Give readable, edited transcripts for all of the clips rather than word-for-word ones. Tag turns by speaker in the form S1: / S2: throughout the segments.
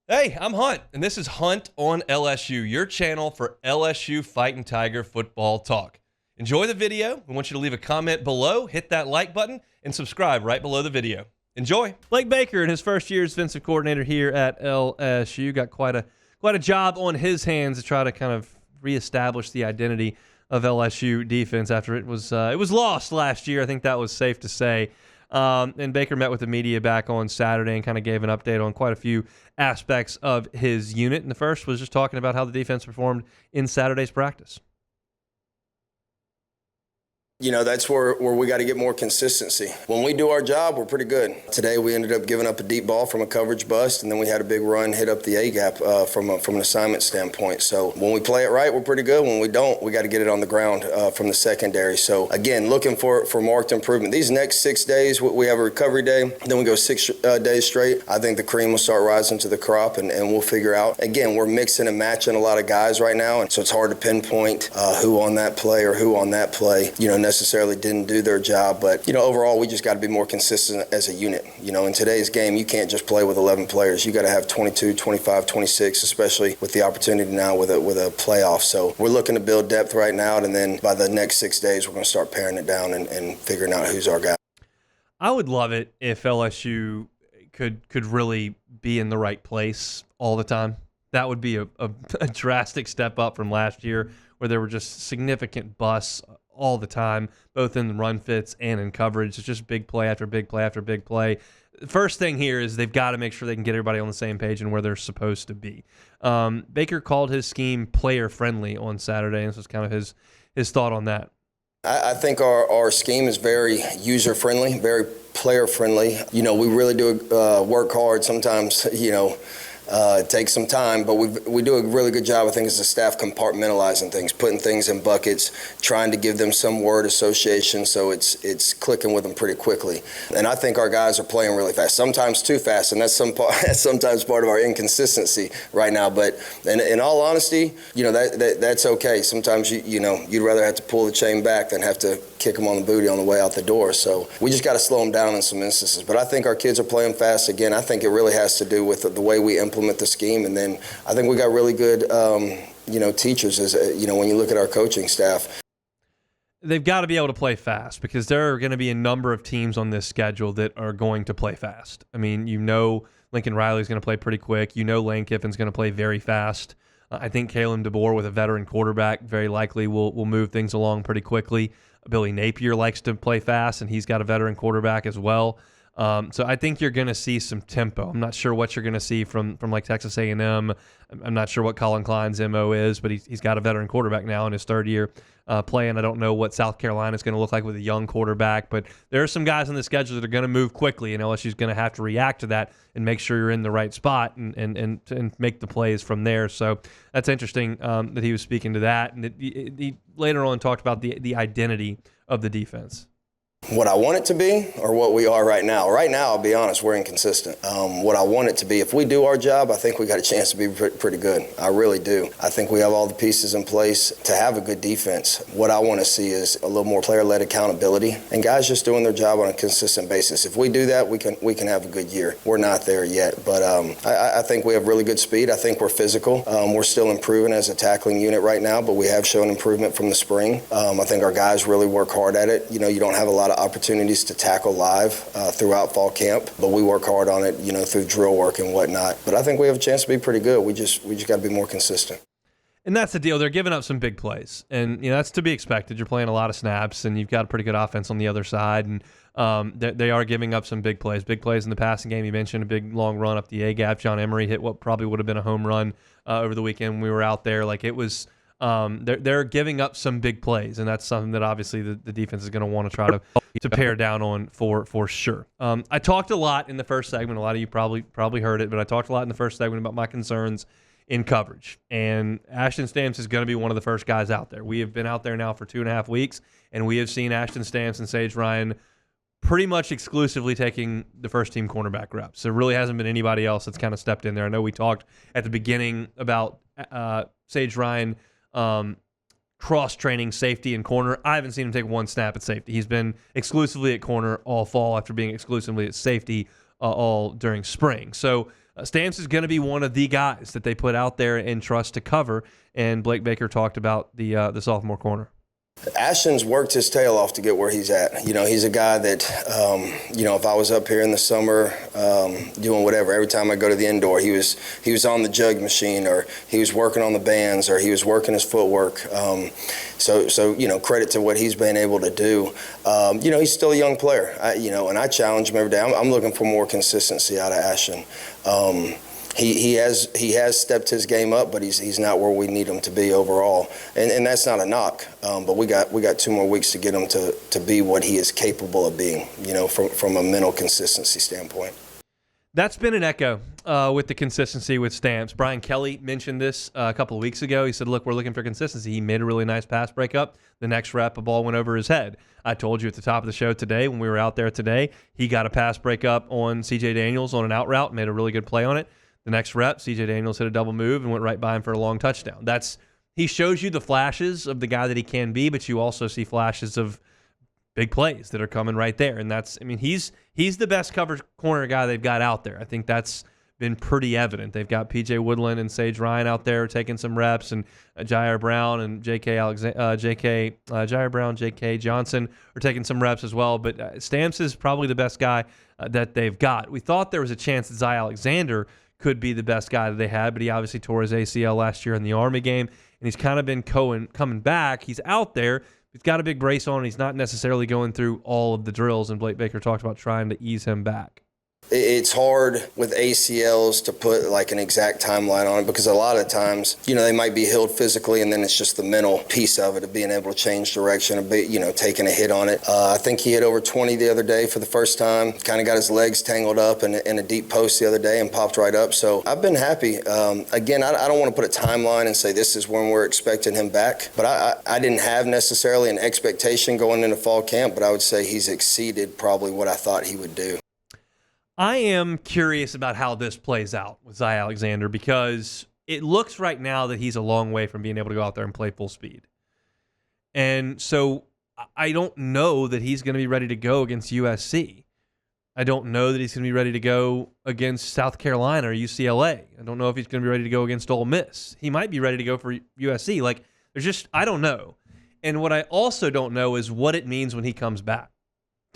S1: Hey, I'm Hunt, and this is Hunt on LSU, your channel for LSU Fighting Tiger football talk. Enjoy the video. We want you to leave a comment below, hit that like button, and subscribe right below the video. Enjoy. Blake Baker, in his first year as defensive coordinator here at LSU, got quite a job on his hands to try to kind of reestablish the identity of LSU defense after it was lost last year. I think that was safe to say. And Baker met with the media back on Saturday and kind of gave an update on quite a few aspects of his unit. And the first was just talking about how the defense performed in Saturday's practice.
S2: You know, that's where we got to get more consistency. When we do our job, we're pretty good. Today, we ended up giving up a deep ball from a coverage bust, and then we had a big run, hit up the A-gap from an assignment standpoint. So when we play it right, we're pretty good. When we don't, we got to get it on the ground from the secondary. So, again, looking for marked improvement. These next 6 days, we have a recovery day. Then we go 6 days straight. I think the cream will start rising to the crop, and we'll figure out. Again, we're mixing and matching a lot of guys right now, and so it's hard to pinpoint who on that play or who on that play, necessarily didn't do their job. But, overall, we just got to be more consistent as a unit. In today's game, you can't just play with 11 players. You got to have 22, 25, 26, especially with the opportunity now with a playoff. So we're looking to build depth right now, and then by the next 6 days, we're going to start paring it down and figuring out who's our guy.
S1: I would love it if LSU could really be in the right place all the time. That would be a drastic step up from last year, where there were just significant busts all the time, both in the run fits and in coverage. It's just big play after big play after big play. The first thing here is they've got to make sure they can get everybody on the same page and where they're supposed to be. Baker called his scheme player-friendly on Saturday, and this was kind of his thought on that.
S2: I think our scheme is very user-friendly, very player-friendly. We really do work hard sometimes, it takes some time, but we do a really good job, I think, as a staff, compartmentalizing things, putting things in buckets, trying to give them some word association so it's clicking with them pretty quickly. And I think our guys are playing really fast, sometimes too fast, and that's sometimes part of our inconsistency right now. But in all honesty, that's okay. Sometimes you'd rather have to pull the chain back than have to kick them on the booty on the way out the door. So we just got to slow them down in some instances. But I think our kids are playing fast. Again, I think it really has to do with the way we implement the scheme, and then I think we got really good, teachers. As when you look at our coaching staff,
S1: they've got to be able to play fast because there are going to be a number of teams on this schedule that are going to play fast. I mean, Lincoln Riley's going to play pretty quick. Lane Kiffin's going to play very fast. I think Kalen DeBoer, with a veteran quarterback, very likely will move things along pretty quickly. Billy Napier likes to play fast, and he's got a veteran quarterback as well. So I think you're going to see some tempo. I'm not sure what you're going to see from like Texas A&M. I'm not sure what Colin Klein's MO is, but he's got a veteran quarterback now in his third year playing. I don't know what South Carolina is going to look like with a young quarterback, but there are some guys on the schedule that are going to move quickly, and LSU's going to have to react to that and make sure you're in the right spot and make the plays from there. So that's interesting that he was speaking to that, and he later on talked about the identity of the defense.
S2: What I want it to be or what we are right now. Right now, I'll be honest, we're inconsistent. What I want it to be, if we do our job, I think we got a chance to be pretty good. I really do. I think we have all the pieces in place to have a good defense. What I want to see is a little more player-led accountability and guys just doing their job on a consistent basis. If we do that, we can have a good year. We're not there yet, but I think we have really good speed. I think we're physical. We're still improving as a tackling unit right now, but we have shown improvement from the spring. I think our guys really work hard at it. You don't have a lot of opportunities to tackle live throughout fall camp, but we work hard on it, through drill work and whatnot. But I think we have a chance to be pretty good. We just got to be more consistent.
S1: And that's the deal. They're giving up some big plays, and that's to be expected. You're playing a lot of snaps, and you've got a pretty good offense on the other side, and they are giving up some big plays. Big plays in the passing game. You mentioned a big long run up the A-gap. John Emery hit what probably would have been a home run over the weekend when we were out there. Like, it was. They're giving up some big plays, and that's something that obviously the defense is going to want to try to pare down on for sure. I talked a lot in the first segment. A lot of you probably heard it, but I talked a lot in the first segment about my concerns in coverage. And Ashton Stamps is going to be one of the first guys out there. We have been out there now for 2.5 weeks, and we have seen Ashton Stamps and Sage Ryan pretty much exclusively taking the first-team cornerback reps. There really hasn't been anybody else that's kind of stepped in there. I know we talked at the beginning about Sage Ryan cross-training safety and corner. I haven't seen him take one snap at safety. He's been exclusively at corner all fall after being exclusively at safety all during spring. So Stamps is going to be one of the guys that they put out there and trust to cover. And Blake Baker talked about the sophomore corner.
S2: Ashton's worked his tail off to get where he's at. He's a guy that, if I was up here in the summer doing whatever, every time I go to the indoor, he was on the jug machine, or he was working on the bands, or he was working his footwork. So credit to what he's been able to do. He's still a young player, and I challenge him every day. I'm looking for more consistency out of Ashton. He has stepped his game up, but he's not where we need him to be overall, and that's not a knock. But we got 2 more weeks to get him to be what he is capable of being, from a mental consistency standpoint.
S1: That's been an echo with the consistency with Stamps. Brian Kelly mentioned this a couple of weeks ago. He said, look, we're looking for consistency. He made a really nice pass breakup. The next rep, a ball went over his head. I told you at the top of the show today, when we were out there today, he got a pass breakup on C.J. Daniels on an out route, made a really good play on it. The next rep, C.J. Daniels hit a double move and went right by him for a long touchdown. He shows you the flashes of the guy that he can be, but you also see flashes of big plays that are coming right there. And he's the best cover corner guy they've got out there. I think that's been pretty evident. They've got P.J. Woodland and Sage Ryan out there taking some reps, and Jair Brown and Jair Brown, J.K. Johnson are taking some reps as well. But Stamps is probably the best guy that they've got. We thought there was a chance that Zy Alexander could be the best guy that they had, but he obviously tore his ACL last year in the Army game, and he's kind of been coming back. He's out there. He's got a big brace on. He's not necessarily going through all of the drills, and Blake Baker talked about trying to ease him back.
S2: It's hard with ACLs to put like an exact timeline on it, because a lot of times, they might be healed physically, and then it's just the mental piece of it, of being able to change direction, a bit, taking a hit on it. I think he hit over 20 the other day for the first time, kind of got his legs tangled up in a deep post the other day and popped right up. So I've been happy. Again, I don't want to put a timeline and say this is when we're expecting him back, but I didn't have necessarily an expectation going into fall camp, but I would say he's exceeded probably what I thought he would do.
S1: I am curious about how this plays out with Zy Alexander, because it looks right now that he's a long way from being able to go out there and play full speed. And so I don't know that he's going to be ready to go against USC. I don't know that he's going to be ready to go against South Carolina or UCLA. I don't know if he's going to be ready to go against Ole Miss. He might be ready to go for USC. I don't know. And what I also don't know is what it means when he comes back.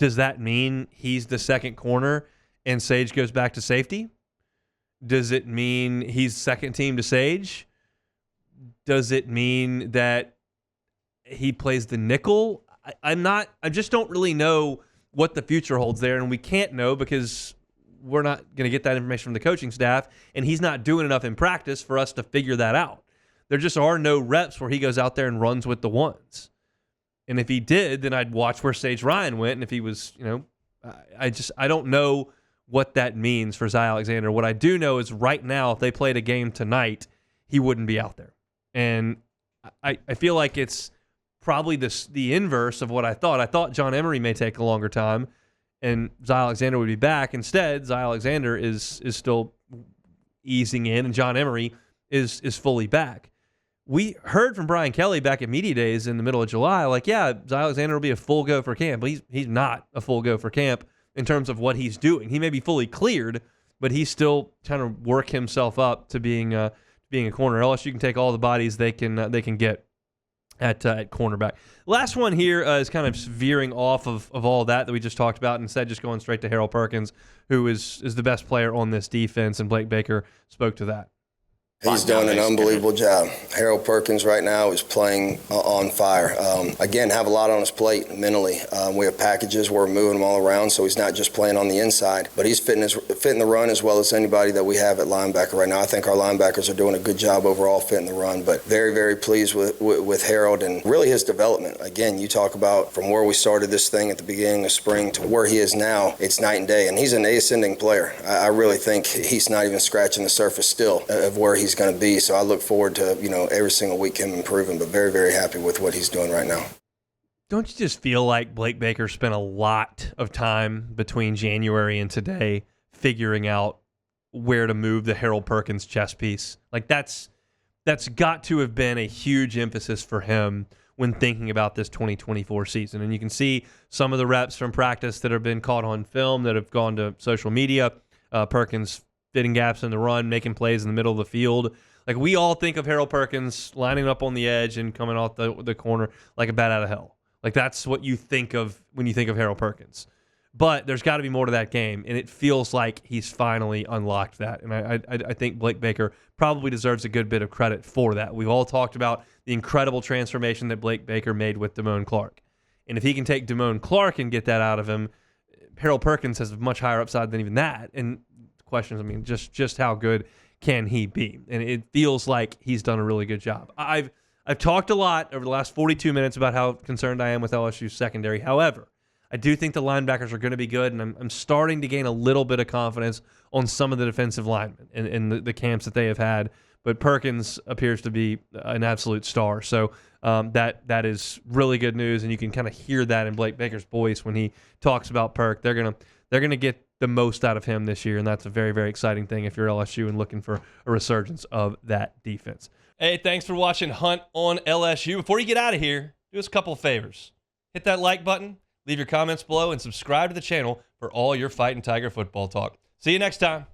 S1: Does that mean he's the second corner and Sage goes back to safety? Does it mean he's second team to Sage? Does it mean that he plays the nickel? I just don't really know what the future holds there, and we can't know because we're not going to get that information from the coaching staff, and he's not doing enough in practice for us to figure that out. There just are no reps where he goes out there and runs with the ones. And if he did, then I'd watch where Sage Ryan went, and if he was, I don't know what that means for Zy Alexander. What I do know is right now, if they played a game tonight, he wouldn't be out there. And I feel like it's probably the inverse of what I thought. I thought John Emery may take a longer time and Zy Alexander would be back. Instead, Zy Alexander is still easing in, and John Emery is fully back. We heard from Brian Kelly back at Media Days in the middle of July, Zy Alexander will be a full go for camp. But he's not a full go for camp in terms of what he's doing. He may be fully cleared, but he's still trying to work himself up to being a corner. LSU can take all the bodies they can get at cornerback. Last one here is kind of veering off of all that we just talked about, and instead just going straight to Harold Perkins, who is the best player on this defense, and Blake Baker spoke to that.
S2: He's done an unbelievable job. Harold Perkins right now is playing on fire. Again, have a lot on his plate mentally. We have packages where we're moving him all around, so he's not just playing on the inside, but he's fitting the run as well as anybody that we have at linebacker right now. I think our linebackers are doing a good job overall fitting the run, but very, very pleased with Harold and really his development. Again, you talk about from where we started this thing at the beginning of spring to where he is now, it's night and day, and he's an ascending player. I really think he's not even scratching the surface still of where he's going to be. So I look forward to, every single week him improving, but very, very happy with what he's doing right now.
S1: Don't you just feel like Blake Baker spent a lot of time between January and today figuring out where to move the Harold Perkins chess piece? That's got to have been a huge emphasis for him when thinking about this 2024 season. And you can see some of the reps from practice that have been caught on film that have gone to social media. Perkins fitting gaps in the run, making plays in the middle of the field. Like, we all think of Harold Perkins lining up on the edge and coming off the corner like a bat out of hell. Like, that's what you think of when you think of Harold Perkins. But there's got to be more to that game, and it feels like he's finally unlocked that. And I think Blake Baker probably deserves a good bit of credit for that. We've all talked about the incredible transformation that Blake Baker made with Damone Clark. And if he can take Damone Clark and get that out of him, Harold Perkins has a much higher upside than even that. And the question is, I mean, just how good can he be? And it feels like he's done a really good job. I've talked a lot over the last 42 minutes about how concerned I am with LSU's secondary. However, I do think the linebackers are going to be good, and I'm starting to gain a little bit of confidence on some of the defensive linemen in the camps that they have had. But Perkins appears to be an absolute star. So that is really good news, and you can kind of hear that in Blake Baker's voice when he talks about Perk. They're gonna get the most out of him this year, and that's a very, very exciting thing if you're LSU and looking for a resurgence of that defense. Hey, thanks for watching Hunt on LSU. Before you get out of here, do us a couple of favors. Hit that like button, leave your comments below, and subscribe to the channel for all your Fighting Tiger football talk. See you next time.